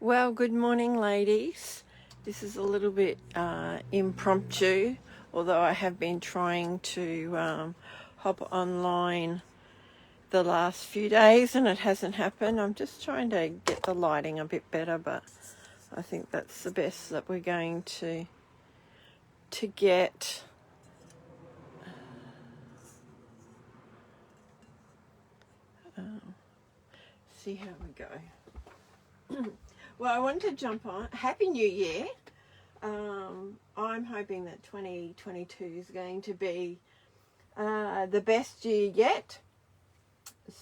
Well, good morning, ladies. This is a little bit impromptu, although I have been trying to hop online the last few days and it hasn't happened. I'm just trying to get the lighting a bit better, but I think that's the best that we're going to get. See how we go. Well, I wanted to jump on. Happy New Year. I'm hoping that 2022 is going to be the best year yet.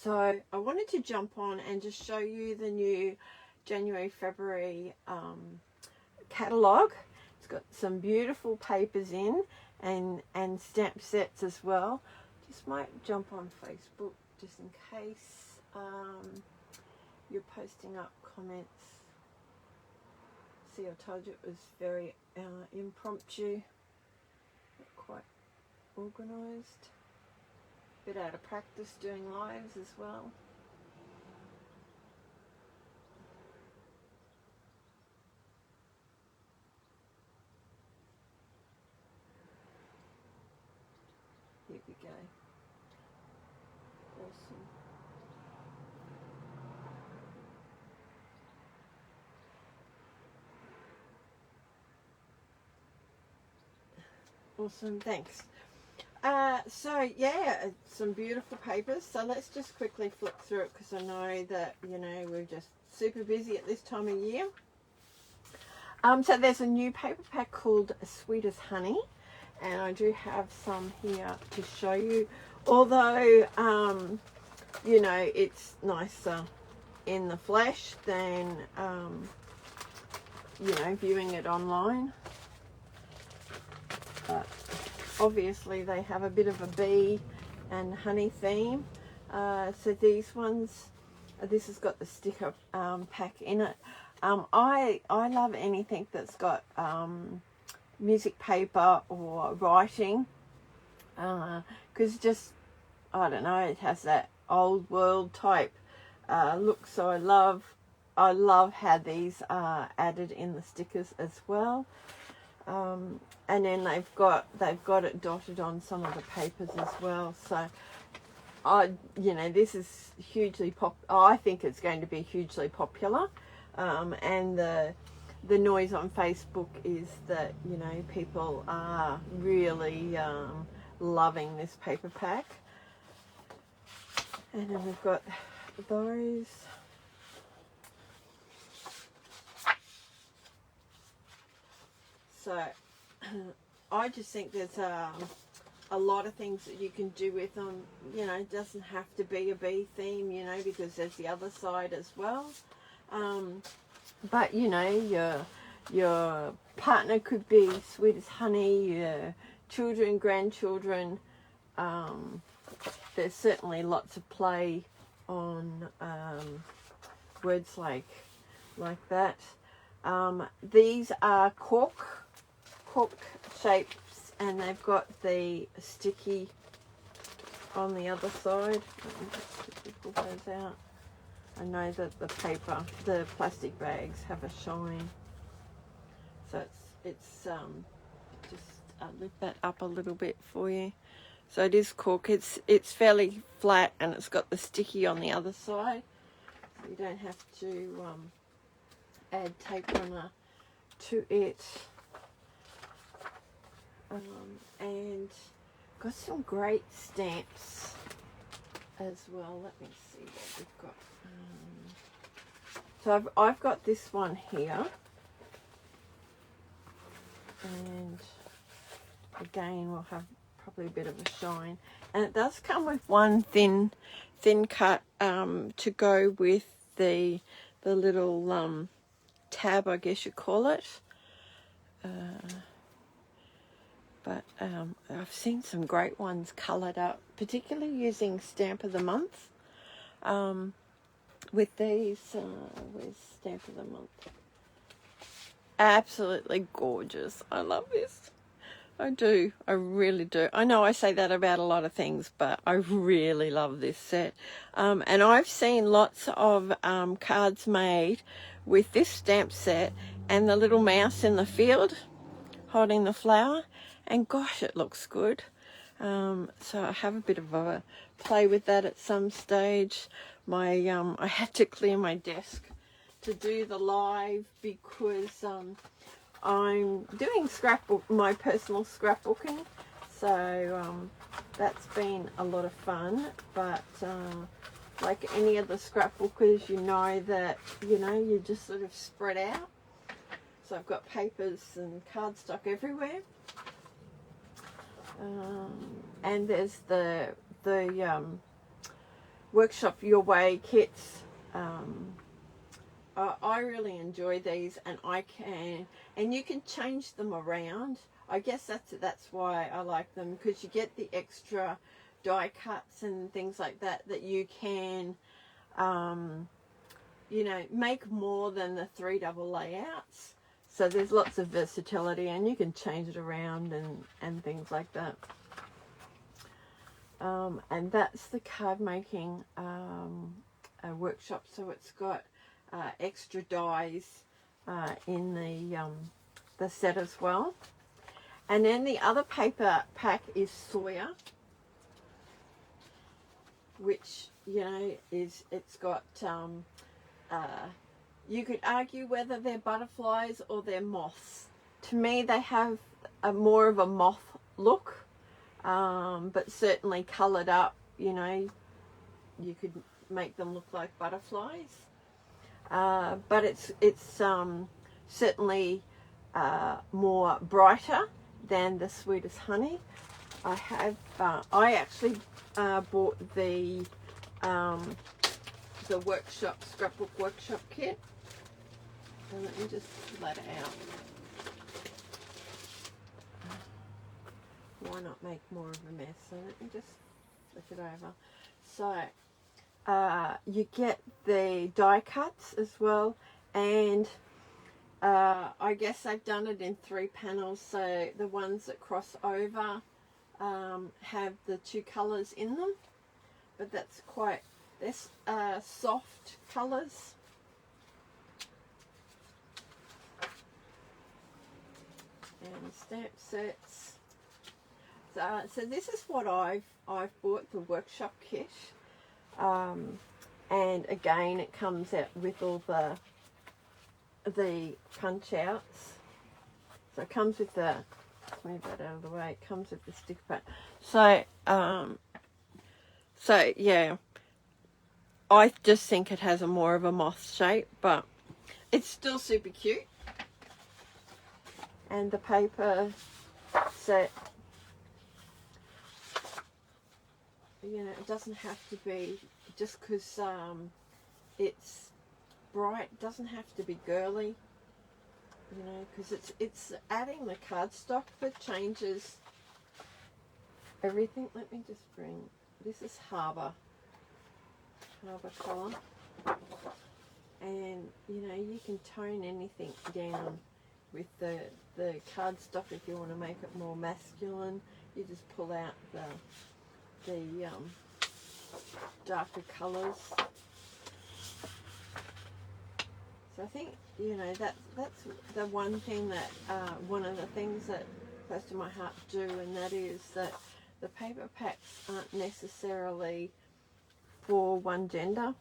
So I wanted to jump on and just show you the new January-February catalogue. It's got some beautiful papers in and stamp sets as well. Just might jump on Facebook just in case you're posting up comments. See, I told you it was very impromptu, not quite organised. Bit out of practice doing lives as well. Here we go. Awesome. Awesome, thanks. So yeah, some beautiful papers. So let's just quickly flip through it because I know that, you know, we're just super busy at this time of year. So there's a new paper pack called Sweetest Honey, and I do have some here to show you. Although, you know, it's nicer in the flesh than, you know, viewing it online. But obviously they have a bit of a bee and honey theme. So these ones, this has got the sticker pack in it. I love anything that's got music paper or writing, because just, I don't know, it has that old world type look. So I love how these are added in the stickers as well. And then they've got it dotted on some of the papers as well. So you know, this is hugely I think it's going to be hugely popular. And the noise on Facebook is that, you know, people are really loving this paper pack. And then we've got those. So I just think there's a lot of things that you can do with them. You know, it doesn't have to be a bee theme, you know, because there's the other side as well. But, you know, your partner could be Sweetest Honey, your children, grandchildren. There's certainly lots of play on words like that. These are cork shapes, and they've got the sticky on the other side. Let me just quickly pull those out. I know that the plastic bags have a shine, so it's just lift that up a little bit for you. So it is cork. It's fairly flat, and it's got the sticky on the other side, so you don't have to add tape runner to it. And got some great stamps as well. Let me see what we've got. So I've got this one here, and again we'll have probably a bit of a shine, and it does come with one thin cut to go with the little tab, I guess you call it. But I've seen some great ones coloured up, particularly using Stamp of the Month. With these, where's Stamp of the Month? Absolutely gorgeous. I love this. I do. I really do. I know I say that about a lot of things, but I really love this set. And I've seen lots of cards made with this stamp set and the little mouse in the field holding the flower. And gosh, it looks good. So I have a bit of a play with that at some stage. I had to clear my desk to do the live because I'm doing my personal scrapbooking, so that's been a lot of fun. But like any other scrapbookers, you know that you just sort of spread out. So I've got papers and cardstock everywhere, and there's the Workshop Your Way kits. I really enjoy these, and you can change them around. I guess that's why I like them, because you get the extra die cuts and things like that you can make more than the 3 double layouts. So there's lots of versatility, and you can change it around and things like that. And that's the card making workshop. So it's got extra dies in the set as well. And then the other paper pack is Sawyer, which it's got you could argue whether they're butterflies or they're moths. To me, they have more of a moth look, but certainly coloured up. You could make them look like butterflies. But it's certainly more brighter than the Sweetest Honey. I actually bought the scrapbook workshop kit. And let me just let it out. Why not make more of a mess? So let me just flip it over. So you get the die cuts as well, and I guess I've done it in 3 panels, so the ones that cross over have the 2 colours in them, but that's quite soft colours. And stamp sets. So this is what I've bought, the workshop kit. And again, it comes out with all the punch outs. So it comes with the, move that out of the way, it comes with the sticker pad. So yeah, I just think it has more of a moth shape, but it's still super cute. And the paper set, it doesn't have to be, just because it's bright, doesn't have to be girly, because it's adding the cardstock that changes everything. Let me just bring, this is Harbour colour, and you can tone anything down with the cardstock if you want to make it more masculine. You just pull out the darker colours. So I think that's the one thing that one of the things that close to my heart do, and that is that the paper packs aren't necessarily for one gender.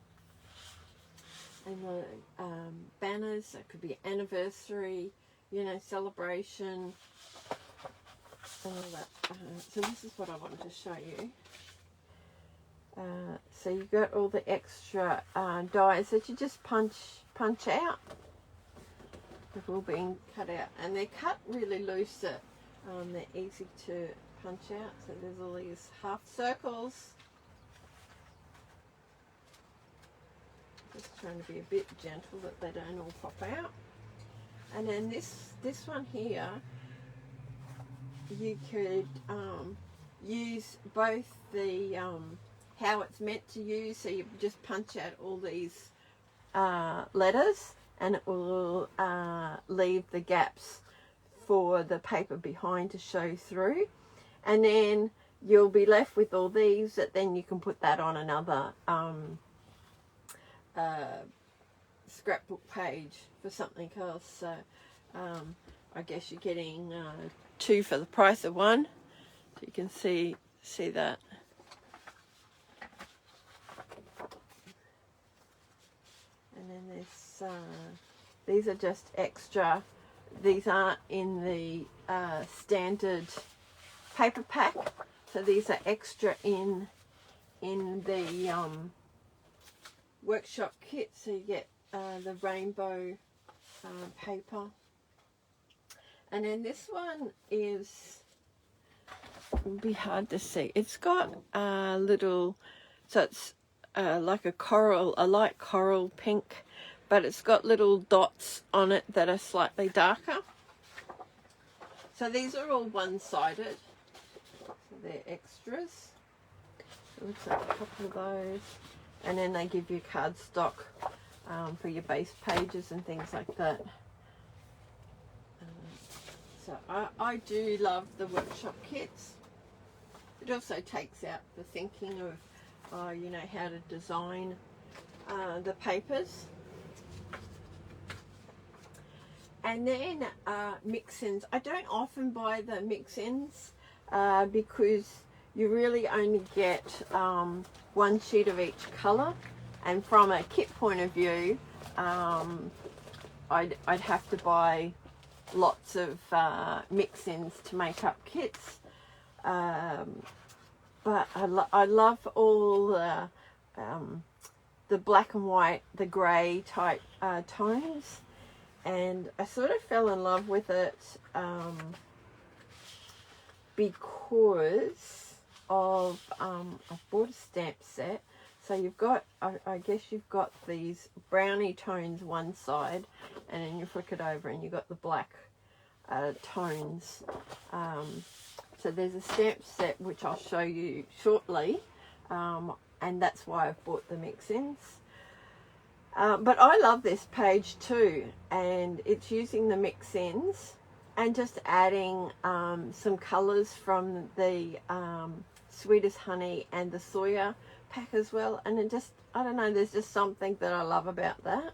And the banners, it could be anniversary, celebration, and all that. So this is what I wanted to show you. So you've got all the extra dies that you just punch out. They've all been cut out, and they're cut really loose. They're easy to punch out. So there's all these half circles. Just trying to be a bit gentle that they don't all pop out. And then this one here, you could use both the how it's meant to use, so you just punch out all these letters, and it will leave the gaps for the paper behind to show through. And then you'll be left with all these that then you can put that on another scrapbook page for something else. So I guess you're getting 2 for the price of 1. So you can see that. And then there's these are just extra. These aren't in the standard paper pack, so these are extra in the workshop kit. So you get the rainbow paper, and then this one is, it'll be hard to see. It's got a little, so it's like a coral, a light coral pink, but it's got little dots on it that are slightly darker. So these are all one-sided. So they're extras. It looks like a couple of those. And then they give you cardstock for your base pages and things like that. So I do love the workshop kits. It also takes out the thinking of, you know, how to design the papers. And then Mixins. I don't often buy the Mixins because you really only get 1 sheet of each colour, and from a kit point of view, I'd have to buy lots of Mixins to make up kits. But I love all the black and white, the grey type tones. And I sort of fell in love with it because of, I've bought a stamp set. So you've got, I guess you've got these brownie tones one side, and then you flick it over and you've got the black tones. So there's a stamp set which I'll show you shortly, and that's why I've bought the Mixins. But I love this page too, and it's using the Mixins and just adding some colours from the Sweetest Honey and the Sawyer pack as well. And it just, I don't know, there's just something that I love about that.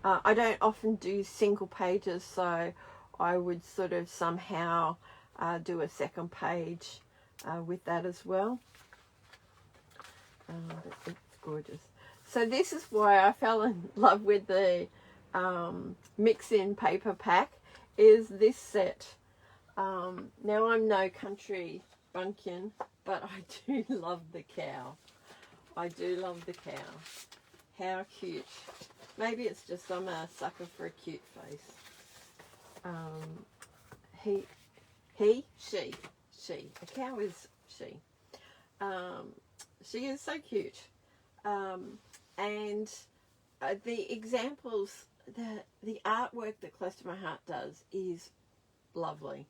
I don't often do single pages, so I would sort of somehow do a second page with that as well. It's gorgeous. So this is why I fell in love with the Mix-In paper pack, is this set. Now I'm no country bumpkin, but I do love the cow. I do love the cow. How cute. Maybe it's just I'm a sucker for a cute face. She. A cow is she. She is so cute. And the examples, the artwork that Close to My Heart does is lovely.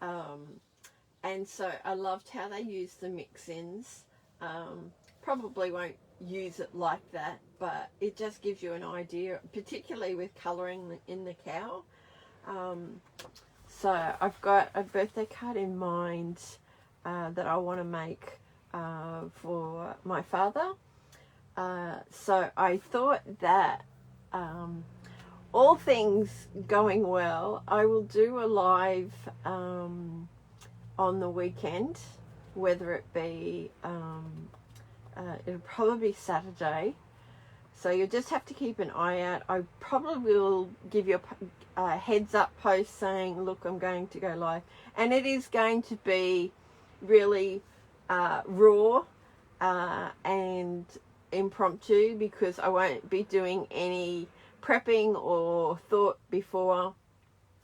And so I loved how they used the Mix-Ins. Probably won't use it like that, but it just gives you an idea, particularly with colouring in the cow. So I've got a birthday card in mind that I want to make for my father. So I thought that all things going well, I will do a live on the weekend, whether it be, it'll probably be Saturday. So you'll just have to keep an eye out. I probably will give you a heads up post saying, look, I'm going to go live. And it is going to be really raw and impromptu, because I won't be doing any prepping or thought before.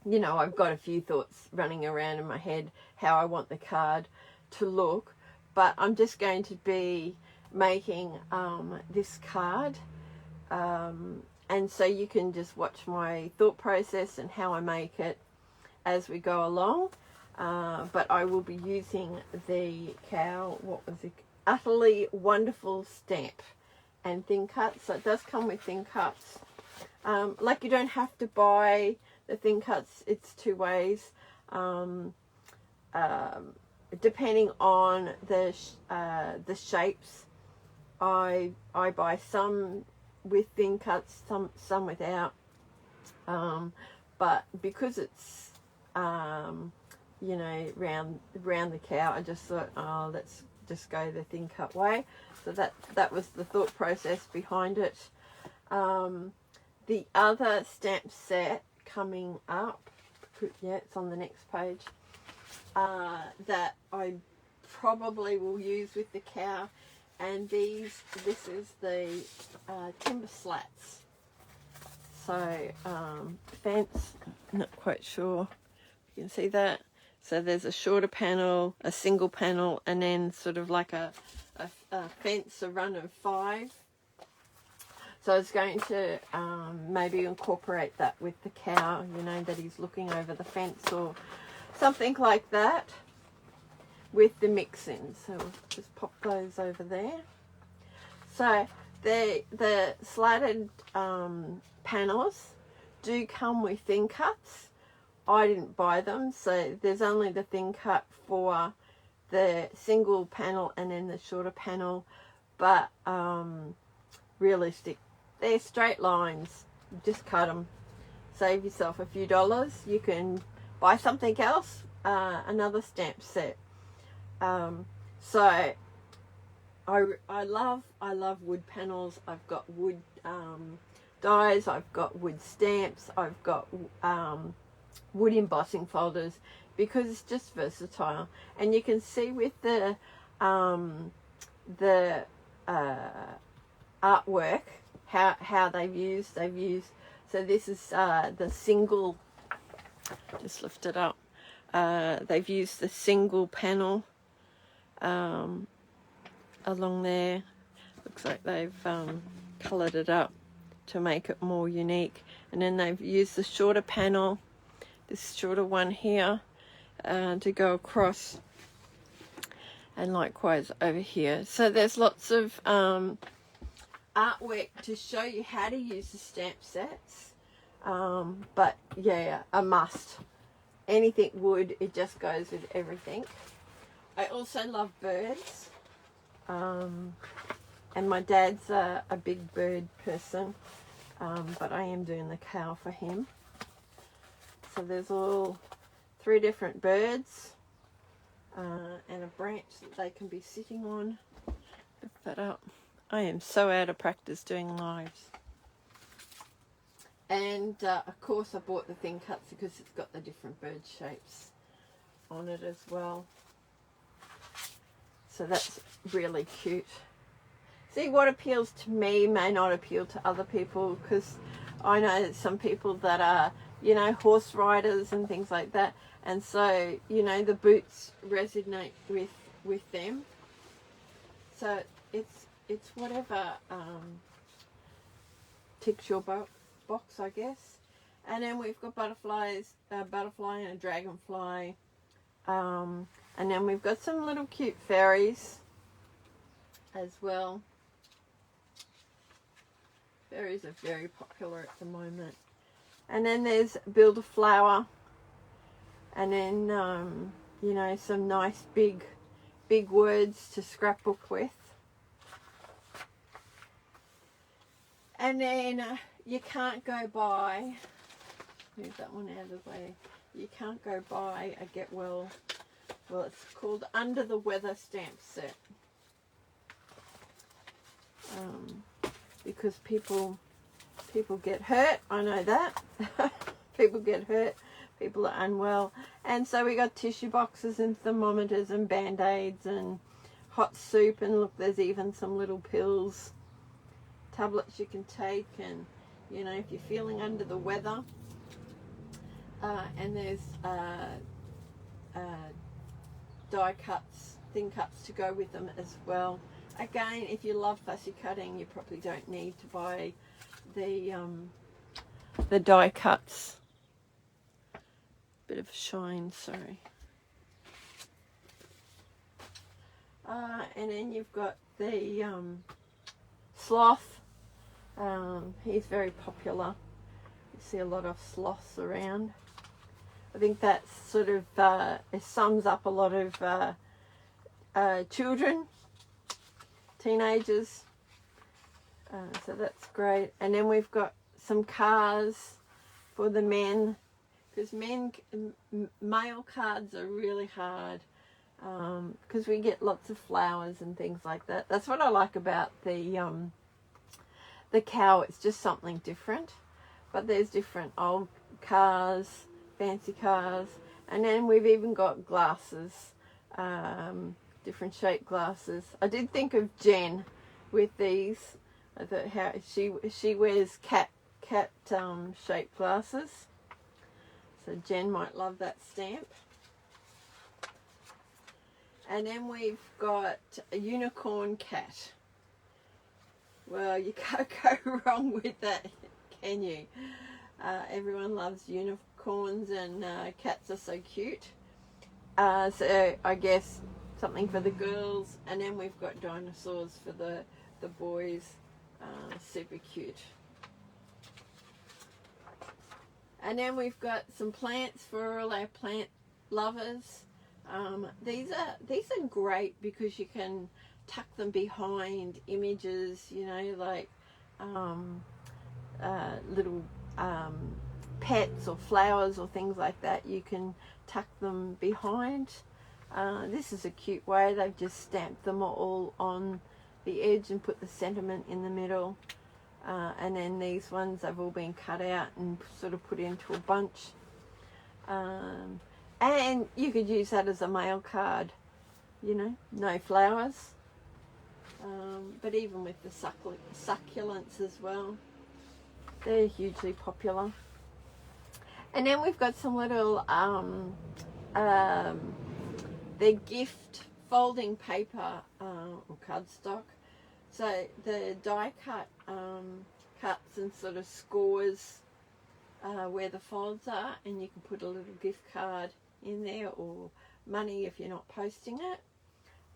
You know, I've got a few thoughts running around in my head how I want the card to look, but I'm just going to be making this card, and so you can just watch my thought process and how I make it as we go along. But I will be using the cow, what was it, Utterly Wonderful stamp and thin cuts. So it does come with thin cuts. Like, you don't have to buy the thin cuts, it's 2 ways. depending on the shapes. I buy some with thin cuts, some without. But because it's you know, round the cow, I just thought, oh, let's just go the thin cut way. So that was the thought process behind it. The other stamp set coming up, yeah, it's on the next page, that I probably will use with the cow, and this is the timber slats. So fence, not quite sure you can see that. So there's a shorter panel, a single panel, and then sort of like a fence, a run of 5. So I was going to maybe incorporate that with the cow, you know, that he's looking over the fence or something like that with the Mixins. So we'll just pop those over there. So the slatted panels do come with thin cuts. I didn't buy them, so there's only the thin cut for the single panel and then the shorter panel, but realistic. They're straight lines, just cut them, save yourself a few dollars. You can buy something else, another stamp set. So I love wood panels. I've got wood dies, I've got wood stamps, I've got wood embossing folders, because it's just versatile. And you can see with the artwork how they've used. So this is the single, just lift it up. They've used the single panel along there. Looks like they've coloured it up to make it more unique. And then they've used the shorter panel, this shorter one here, to go across, and likewise over here. So there's lots of artwork to show you how to use the stamp sets, but yeah, a must. Anything wood, it just goes with everything. I also love birds, and my dad's a big bird person, but I am doing the cow for him. So there's all 3 different birds, and a branch that they can be sitting on. Lift that up. I am so out of practice doing lives. And of course I bought the thin cuts because it's got the different bird shapes on it as well. So that's really cute. See, what appeals to me may not appeal to other people, because I know that some people that are, you know, horse riders and things like that, and so, you know, the boots resonate with them. So it's whatever ticks your box, I guess. And then we've got butterflies, a butterfly and a dragonfly, and then we've got some little cute fairies as well. Fairies are very popular at the moment. And then there's build a flower, and then you know, some nice big words to scrapbook with. And then you can't go by, move that one out of the way, you can't go by a get well, it's called Under the Weather stamp set, because people get hurt. I know that. People get hurt, people are unwell, and so we got tissue boxes and thermometers and band-aids and hot soup, and look, there's even some little pills, tablets you can take, and you know, if you're feeling under the weather, and there's die cuts, thin cuts to go with them as well. Again, if you love fussy cutting, you probably don't need to buy the die cuts. Bit of shine, sorry. And then you've got the sloth. He's very popular. You see a lot of sloths around. I think that sort of it sums up a lot of children, teenagers. So that's great. And then we've got some cars for the men, because mail cards are really hard, because we get lots of flowers and things like that. That's what I like about the cow. It's just something different. But there's different old cars, fancy cars, and then we've even got glasses, different shaped glasses. I did think of Jen with these. I thought how she wears cat shaped glasses, so Jen might love that stamp. And then we've got a unicorn cat. Well, you can't go wrong with that, can you? Everyone loves unicorns, and cats are so cute. So I guess something for the girls. And then we've got dinosaurs for the boys. Super cute. And then we've got some plants for all our plant lovers. These are great because you can tuck them behind images, you know, like little pets or flowers or things like that. You can tuck them behind. This is a cute way. They've just stamped them all on the edge and put the sentiment in the middle. And then these ones have all been cut out and sort of put into a bunch. And you could use that as a mail card, you know, no flowers. But even with the succulents as well, they're hugely popular. And then we've got some little, they're gift folding paper or cardstock. So the die cut cuts and sort of scores where the folds are, and you can put a little gift card in there or money if you're not posting it.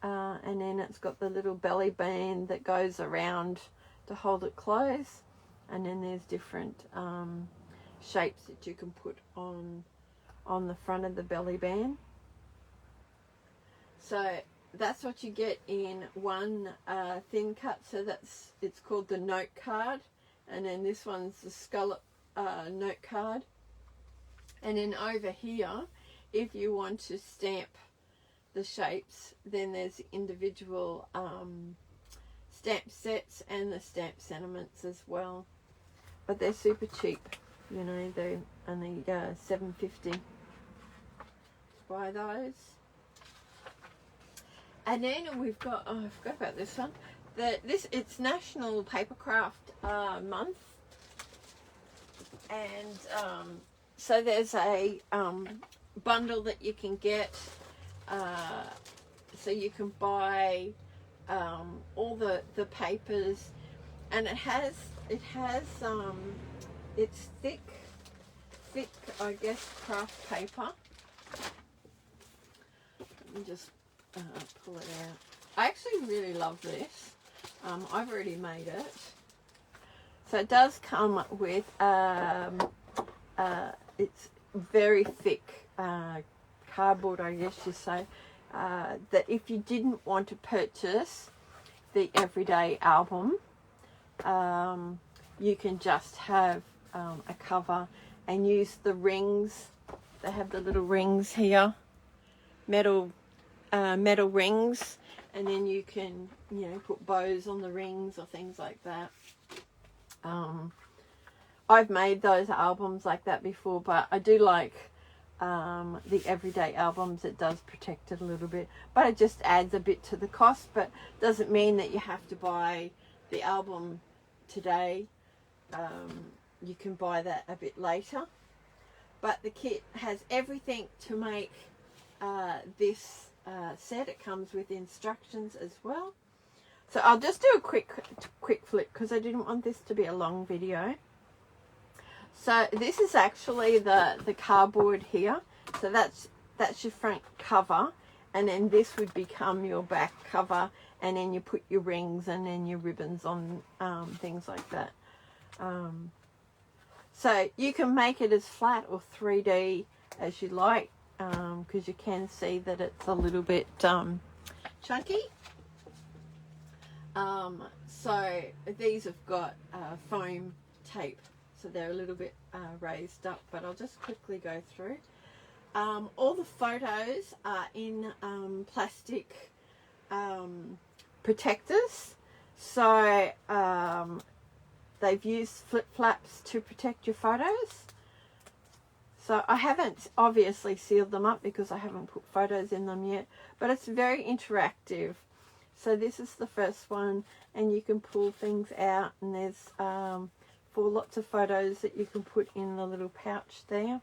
And then it's got the little belly band that goes around to hold it close. And then there's different shapes that you can put on the front of the belly band. So that's what you get in one thin cut. So it's called the note card, and then this one's the scallop note card. And then over here, if you want to stamp the shapes, then there's individual stamp sets and the stamp sentiments as well. But they're super cheap, you know. They're only $7.50 to buy those. And then we've got, I forgot about this one. It's National Papercraft Month, and so there's a bundle that you can get. So you can buy all the papers, and it's thick, I guess, craft paper. Let me just pull it out. I actually really love this. I've already made it. So it does come with it's very thick cardboard, I guess you say, that if you didn't want to purchase the everyday album, you can just have a cover and use the rings. They have the little rings here, metal rings, and then you can, you know, put bows on the rings or things like that. I've made those albums like that before, but I do like the everyday albums. It does protect it a little bit, but it just adds a bit to the cost, but doesn't mean that you have to buy the album today. You can buy that a bit later, but the kit has everything to make this set. It comes with instructions as well. So I'll just do a quick flip because I didn't want this to be a long video. So this is actually the cardboard here. So that's your front cover, and then this would become your back cover, and then you put your rings and then your ribbons on, things like that. So you can make it as flat or 3D as you like, because you can see that it's a little bit chunky. So these have got foam tape, so they're a little bit raised up, but I'll just quickly go through. All the photos are in plastic protectors, so they've used flip flaps to protect your photos. So I haven't obviously sealed them up because I haven't put photos in them yet, but it's very interactive. So this is the first one, and you can pull things out, and there's 4 lots of photos that you can put in the little pouch there.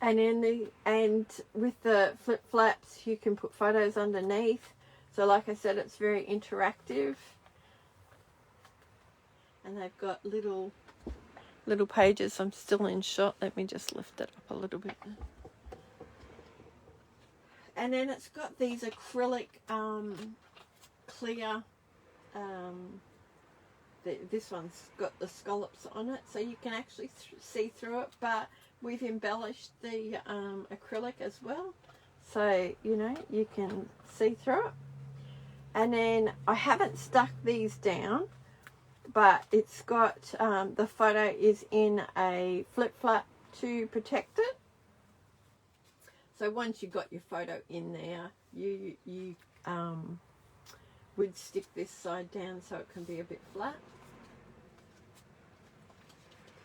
And with the flip flaps, you can put photos underneath. So like I said, it's very interactive. And they've got little pages. I'm still in shot. Let me just lift it up a little bit. And then it's got these acrylic clear, this one's got the scallops on it, so you can actually see through it, but we've embellished the acrylic as well, so you know you can see through it. And then I haven't stuck these down, but it's got the photo is in a flip flap to protect it. So once you've got your photo in there, you would stick this side down so it can be a bit flat.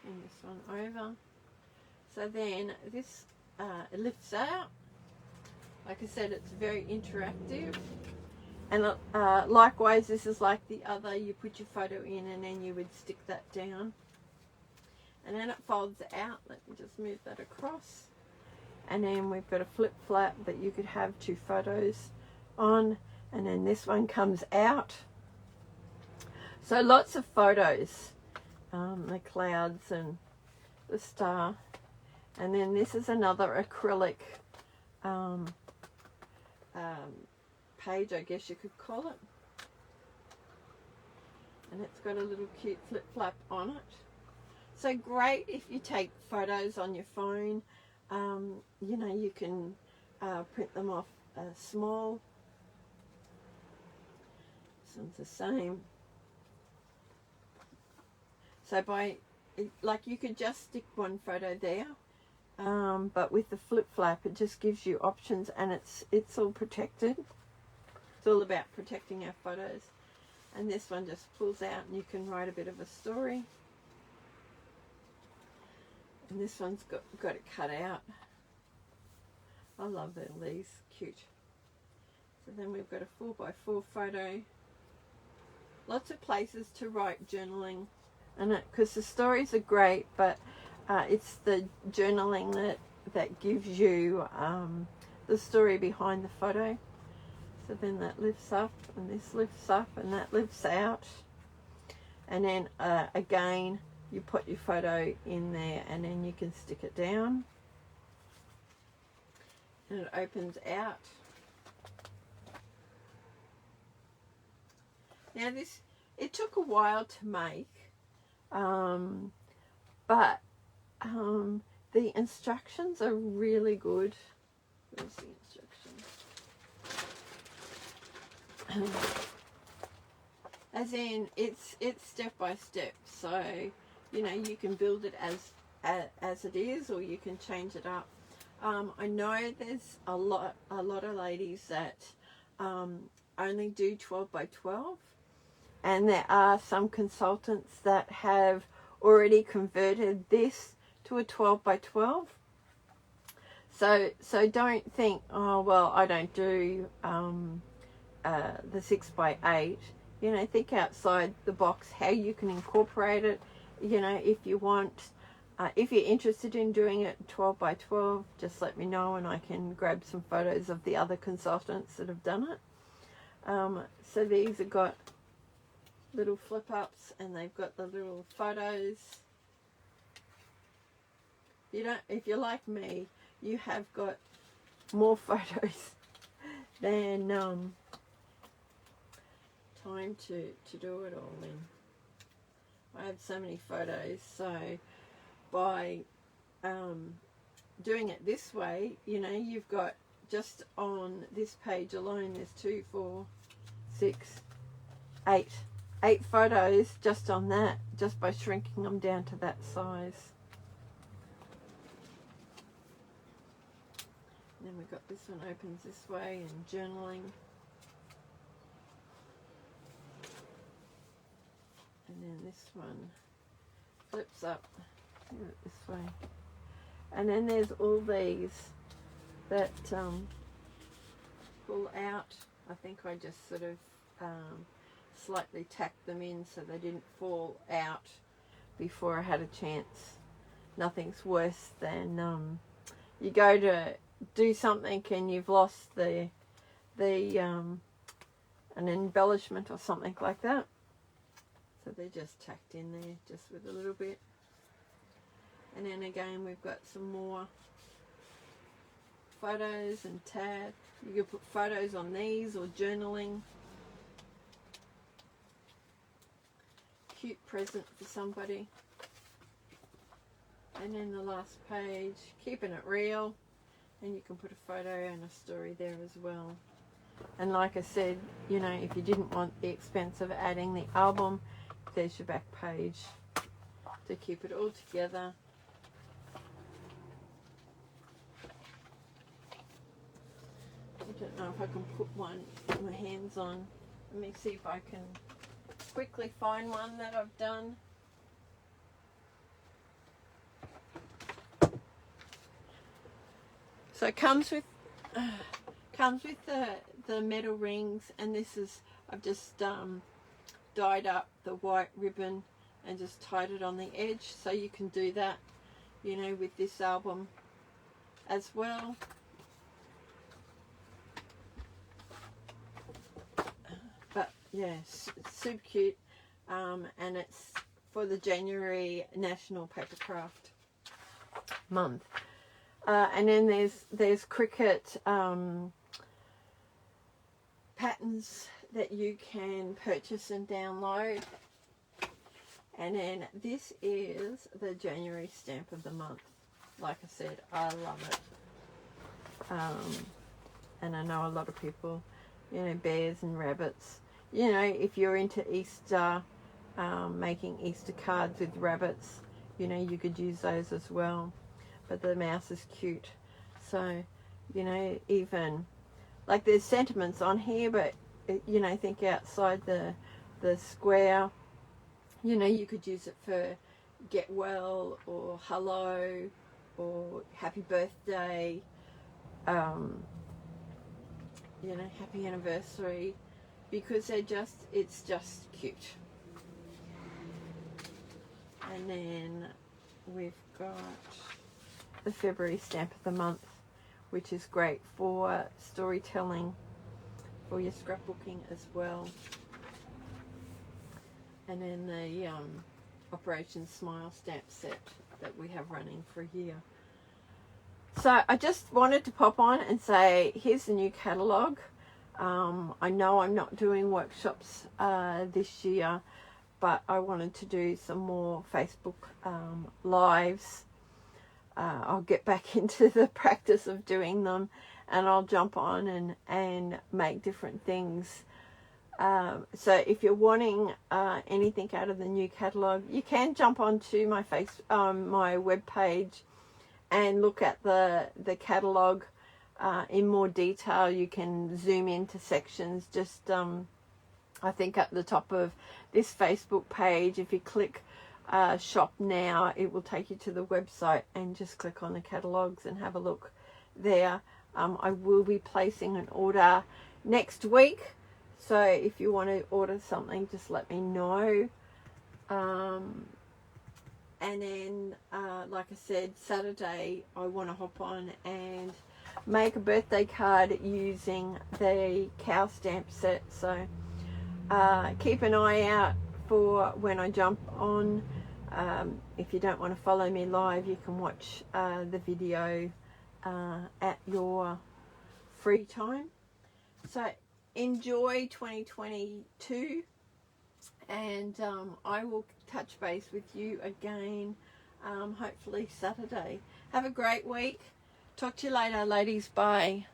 Turn this one over. So then this it lifts out. Like I said, it's very interactive. And likewise, this is like the other. You put your photo in and then you would stick that down. And then it folds out. Let me just move that across. And then we've got a flip flap that you could have 2 photos on, and then this one comes out. So lots of photos, the clouds and the star. And then this is another acrylic page, I guess you could call it. And it's got a little cute flip flap on it. So great if you take photos on your phone. You know, you can print them off small. This one's the same. So like you could just stick one photo there, but with the flip flap it just gives you options, and it's all protected. It's all about protecting our photos. And this one just pulls out and you can write a bit of a story. And this one's got it cut out. I love these, cute. So then we've got a 4x4 photo. Lots of places to write journaling, and because the stories are great, but it's the journaling that gives you the story behind the photo. So then that lifts up, and this lifts up, and that lifts out. And then again, you put your photo in there, and then you can stick it down. And it opens out. Now it took a while to make, but the instructions are really good. Where's the instructions? As in, it's step by step, so you know you can build it as it is, or you can change it up. I know there's a lot of ladies that only do 12 by 12, and there are some consultants that have already converted this to a 12 by 12. So don't think, oh well, I don't do the 6 by 8. You know, think outside the box how you can incorporate it. You know, if you want. If you're interested in doing it 12 by 12, just let me know and I can grab some photos of the other consultants that have done it. So these have got little flip ups, and they've got the little photos. If you're like me, you have got more photos than time to do it all in. I have so many photos, so by doing it this way, you know, you've got just on this page alone, there's 2, 4, 6, 8 photos just on that, just by shrinking them down to that size. And then we've got this one opens this way and journaling. And then this one flips up this way. And then there's all these that pull out. I think I just sort of slightly tacked them in so they didn't fall out before I had a chance. Nothing's worse than you go to do something and you've lost an embellishment or something like that. So they're just tacked in there just with a little bit. And then again we've got some more photos and tab. You can put photos on these or journaling. Cute present for somebody. And then the last page, keeping it real, and you can put a photo and a story there as well. And like I said, you know, if you didn't want the expense of adding the album, there's your back page to keep it all together. I don't know if I can put one with my hands on. Let me see if I can quickly find one that I've done. So it comes with the metal rings, and this is, I've just dyed up the white ribbon and just tied it on the edge, so you can do that, you know, with this album as well. But yeah, it's super cute, and it's for the January National Paper Craft Month. And then there's cricket patterns that you can purchase and download. And then this is the January stamp of the month. Like I said, I love it. And I know a lot of people, you know, bears and rabbits. You know, if you're into Easter, making Easter cards with rabbits, you know, you could use those as well. But the mouse is cute. So, you know, even, like, there's sentiments on here, but, you know, think outside the square. You know, you could use it for get well, or hello, or happy birthday, you know, happy anniversary, because it's just cute. And then we've got the February stamp of the month, which is great for storytelling, for your scrapbooking as well. And then the Operation Smile stamp set that we have running for a year. So I just wanted to pop on and say, here's the new catalogue. I know I'm not doing workshops this year, but I wanted to do some more Facebook lives. I'll get back into the practice of doing them, and I'll jump on and make different things. So if you're wanting anything out of the new catalogue, you can jump onto my my webpage and look at the catalogue in more detail. You can zoom into sections. Just I think at the top of this Facebook page, if you click shop now, it will take you to the website, and just click on the catalogues and have a look there. I will be placing an order next week, so if you want to order something, just let me know. And then like I said, Saturday I want to hop on and make a birthday card using the cow stamp set, so keep an eye out for when I jump on. If you don't want to follow me live, you can watch the video at your free time. So enjoy 2022, and I will touch base with you again hopefully Saturday. Have a great week. Talk to you later, ladies. Bye.